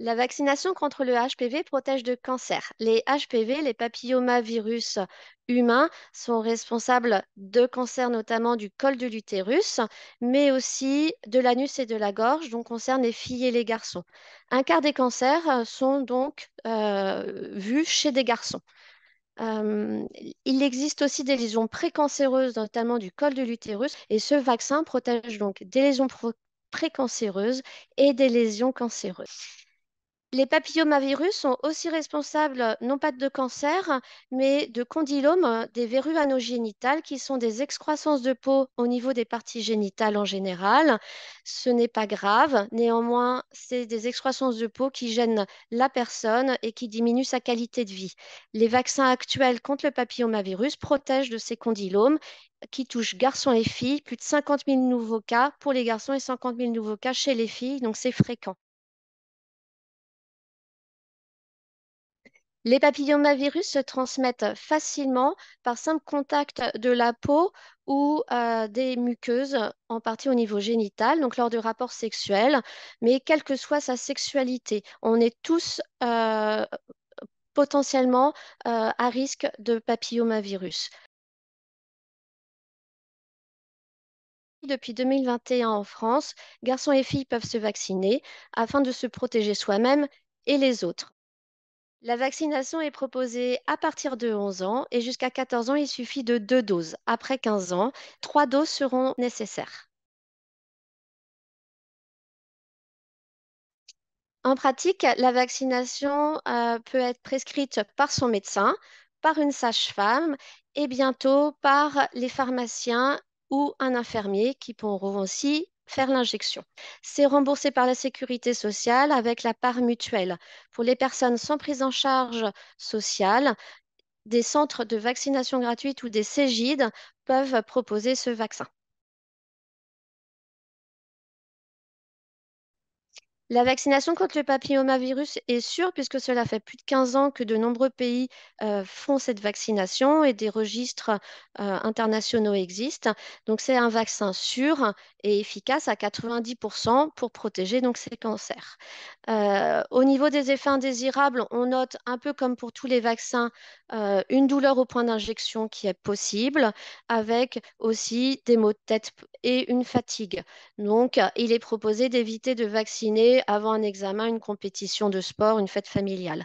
La vaccination contre le HPV protège de cancer. Les HPV, les papillomavirus humains, sont responsables de cancers notamment du col de l'utérus, mais aussi de l'anus et de la gorge, donc concernent les filles et les garçons. Un quart des cancers sont donc vus chez des garçons. Euh, il existe aussi des lésions précancéreuses, notamment du col de l'utérus, et ce vaccin protège donc des lésions précancéreuses et des lésions cancéreuses. Les papillomavirus sont aussi responsables non pas de cancer, mais de condylomes, des verrues anogénitales, qui sont des excroissances de peau au niveau des parties génitales en général. Ce n'est pas grave, néanmoins, c'est des excroissances de peau qui gênent la personne et qui diminuent sa qualité de vie. Les vaccins actuels contre le papillomavirus protègent de ces condylomes qui touchent garçons et filles, plus de 50 000 nouveaux cas pour les garçons et 50 000 nouveaux cas chez les filles, donc c'est fréquent. Les papillomavirus se transmettent facilement par simple contact de la peau ou des muqueuses, en partie au niveau génital, donc lors de rapports sexuels, mais quelle que soit sa sexualité. On est tous potentiellement à risque de papillomavirus. Depuis 2021 en France, garçons et filles peuvent se vacciner afin de se protéger soi-même et les autres. La vaccination est proposée à partir de 11 ans et jusqu'à 14 ans, il suffit de 2 doses. Après 15 ans, 3 doses seront nécessaires. En pratique, la vaccination peut être prescrite par son médecin, par une sage-femme et bientôt par les pharmaciens ou un infirmier qui pourront aussi faire l'injection. C'est remboursé par la sécurité sociale avec la part mutuelle. Pour les personnes sans prise en charge sociale, des centres de vaccination gratuite ou des Cégides peuvent proposer ce vaccin. La vaccination contre le papillomavirus est sûre puisque cela fait plus de 15 ans que de nombreux pays font cette vaccination et des registres internationaux existent. Donc c'est un vaccin sûr et efficace à 90% pour protéger donc ces cancers. Au niveau des effets indésirables, on note un peu comme pour tous les vaccins une douleur au point d'injection qui est possible avec aussi des maux de tête et une fatigue. Donc, il est proposé d'éviter de vacciner avant un examen, une compétition de sport, une fête familiale.